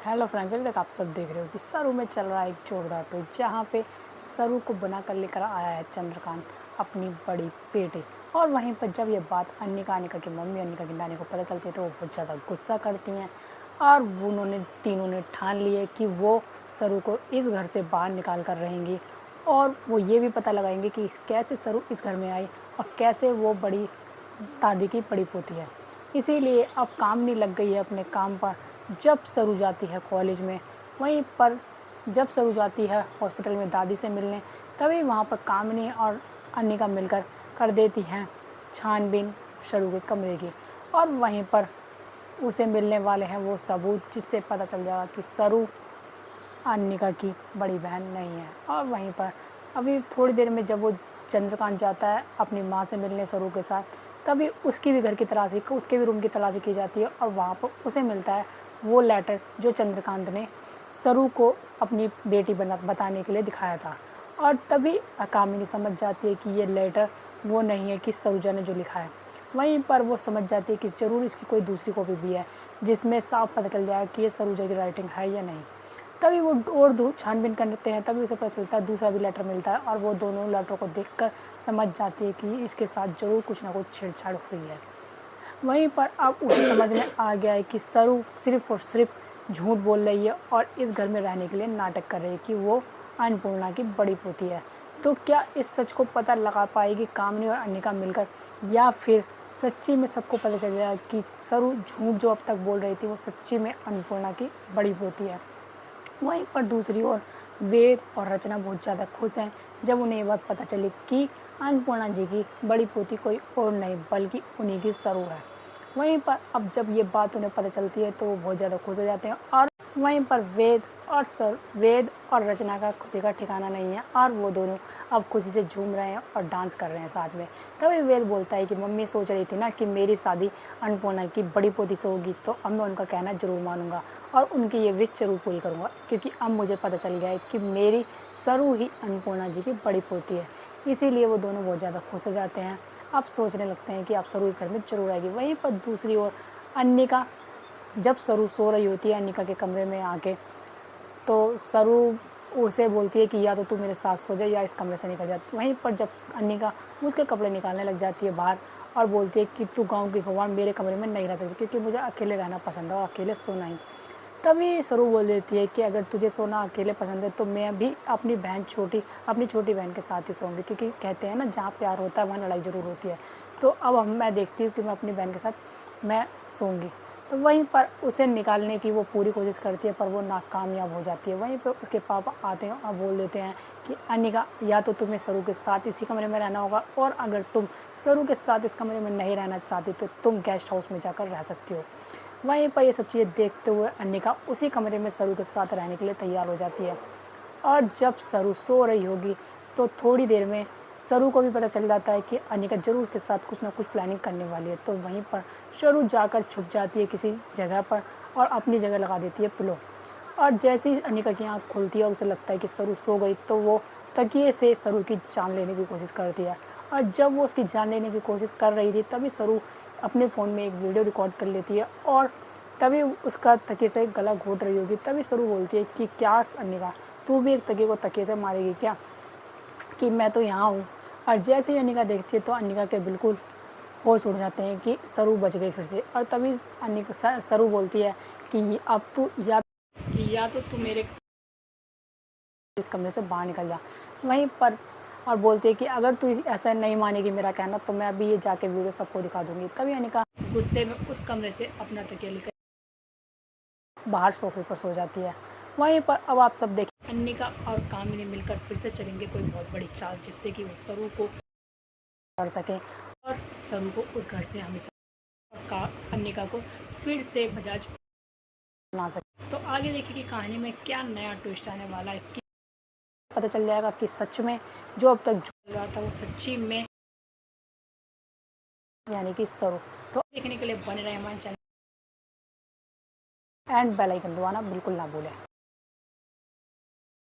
Hello friends, अभी तक आप सब देख रहे हो कि सरू में चल रहा है एक जोरदार ट्विस्ट, जहाँ पे सरू को बना कर लेकर आया है चंद्रकांत अपनी बड़ी बेटी। और वहीं पर जब ये बात अनिका की मम्मी अनिका की नानी को पता चलती है तो वो बहुत ज़्यादा गुस्सा करती हैं और उन्होंने तीनों ने ठान लिए कि वो सरू को इस घर से बाहर निकाल कर रहेंगी और वो ये भी पता लगाएंगे कि कैसे सरू इस घर में आई और कैसे वो बड़ी दादी की बड़ी पोती है। इसीलिए अब काम नहीं लग गई है अपने काम पर। जब सरू जाती है कॉलेज में, वहीं पर जब सरू जाती है हॉस्पिटल में दादी से मिलने, तभी वहाँ पर कामिनी और अनिका मिलकर कर देती हैं छानबीन सरू के कमरे की। और वहीं पर उसे मिलने वाले हैं वो सबूत, जिससे पता चल जाएगा कि सरू अनिका की बड़ी बहन नहीं है। और वहीं पर अभी थोड़ी देर में जब वो चंद्रकांत जाता है अपनी माँ से मिलने सरू के साथ, तभी उसकी भी घर की तलाशी, उसके भी रूम की तलाशी की जाती है और वहाँ पर उसे मिलता है वो लेटर जो चंद्रकांत ने सरू को अपनी बेटी बताने के लिए दिखाया था। और तभी कामिनी समझ जाती है कि ये लेटर वो नहीं है कि सरूजा ने जो लिखा है। वहीं पर वो समझ जाती है कि ज़रूर इसकी कोई दूसरी कॉपी भी है जिसमें साफ पता चल जाएगा कि ये सरूजा की राइटिंग है या नहीं। तभी वो और छानबीन करते हैं, तभी उसे पता चलता है दूसरा भी लेटर मिलता है और वो दोनों लेटरों को देखकर समझ जाती है कि इसके साथ ज़रूर कुछ ना कुछ छेड़छाड़ हुई है। वहीं पर अब उसे समझ में आ गया है कि सरू सिर्फ़ और सिर्फ झूठ बोल रही है और इस घर में रहने के लिए नाटक कर रही है कि वो अन्नपूर्णा की बड़ी पोती है। तो क्या इस सच को पता लगा पाएगी कामिनी और अनिका मिलकर, या फिर सच्ची में सबको पता चल जाएगा कि सरू झूठ जो अब तक बोल रही थी वो सच्ची में अन्नपूर्णा की बड़ी पोती है। वहीं पर दूसरी ओर वेद और रचना बहुत ज़्यादा खुश हैं जब उन्हें ये बात पता चली कि अन्नपूर्णा जी की बड़ी पोती कोई और नहीं बल्कि उन्हीं की सरू है। वहीं पर अब जब ये बात उन्हें पता चलती है तो वो बहुत ज़्यादा खुश हो जाते हैं। और वहीं पर वेद और रचना का खुशी का ठिकाना नहीं है और वो दोनों अब खुशी से झूम रहे हैं और डांस कर रहे हैं साथ में। तभी वेद बोलता है कि मम्मी सोच रही थी ना कि मेरी शादी अन्नपूर्णा की बड़ी पोती से होगी, तो अब मैं उनका कहना ज़रूर मानूंगा और उनकी ये विश ज़रूर पूरी करूँगा, क्योंकि अब मुझे पता चल गया है कि मेरी सरू ही अन्नपूर्णा जी की बड़ी पोती है। इसीलिए वो दोनों बहुत ज़्यादा खुश हो जाते हैं। अब सोचने लगते हैं कि अब सरू इस घर में ज़रूर आएगी। वहीं पर दूसरी ओर अनिका, जब सरू सो रही होती है अनिका के कमरे में आके, तो सरू उसे बोलती है कि या तो तू मेरे साथ सो जा या इस कमरे से निकल जा। वहीं पर जब अनिका उसके कपड़े निकालने लग जाती है बाहर और बोलती है कि तू गाँव की भगवान मेरे कमरे में नहीं रह सकती, क्योंकि मुझे अकेले रहना पसंद है और अकेले सोना ही। तभी सरू बोल देती है कि अगर तुझे सोना अकेले पसंद है तो मैं भी अपनी छोटी बहन के साथ ही सोऊंगी, क्योंकि कहते हैं ना जहाँ प्यार होता है वहाँ लड़ाई ज़रूर होती है। तो अब मैं देखती हूँ कि मैं अपनी बहन के साथ मैं सोऊंगी। तो वहीं पर उसे निकालने की वो पूरी कोशिश करती है पर वो नाकामयाब हो जाती है। वहीं पर उसके पापा आते हैं और बोल देते हैं कि अनिका, या तो तुम्हें सरू के साथ इसी कमरे में रहना होगा, और अगर तुम सरू के साथ इस कमरे में नहीं रहना चाहती तो तुम गेस्ट हाउस में जाकर रह सकती हो। वहीं पर ये सब चीज़ें देखते हुए अनिका उसी कमरे में सरू के साथ रहने के लिए तैयार हो जाती है। और जब सरू सो रही होगी तो थोड़ी देर में सरू को भी पता चल जाता है कि अनिका ज़रूर उसके साथ कुछ ना कुछ प्लानिंग करने वाली है। तो वहीं पर सरू जाकर छुप जाती है किसी जगह पर और अपनी जगह लगा देती है पिलो। और जैसे ही अनिका की आँख खुलती है और उसे लगता है कि सरू सो गई, तो वो तकिए से सरू की जान लेने की कोशिश करती है। और जब वो उसकी जान लेने की कोशिश कर रही थी तभी सरू अपने फ़ोन में एक वीडियो रिकॉर्ड कर लेती है और तभी उसका तकिए से गला घोट रही होगी। तभी सरू बोलती है कि क्या अनिका, तू भी एक तकिए को तकिए से मारेगी क्या, कि मैं तो यहाँ हूँ। और जैसे ही अनिका देखती है तो अनिका के बिल्कुल होश उड़ जाते हैं कि सरू बच गई फिर से। और तभी सरू बोलती है कि अब तू या तो तू मेरे इस कमरे से बाहर निकल जा। वहीं पर और बोलती है कि अगर तू ऐसा नहीं मानेगी मेरा कहना तो मैं अभी ये जाके वीडियो सबको दिखा दूंगी। तभी अनिका गुस्से में उस कमरे से अपना तकिया लेकर बाहर सोफे पर सो जाती है। वहीं पर अब आप सब देखिए, अनिका और कामिनी मिलकर फिर से चलेंगे कोई बहुत बड़ी चाल, जिससे कि वो सरू को कर सकें और सरू को उस घर से हमेशा अनिका को फिर से बजाज बना सकें। तो आगे देखिए कि कहानी में क्या नया ट्विस्ट आने वाला है, कि पता चल जाएगा कि सच में जो अब तक झूठ रहा था वो सच्ची में यानी कि सरू। तो देखने के लिए बने रहे हमारे चैनल एंड बेल आइकन दबाना बिल्कुल ना भूलें।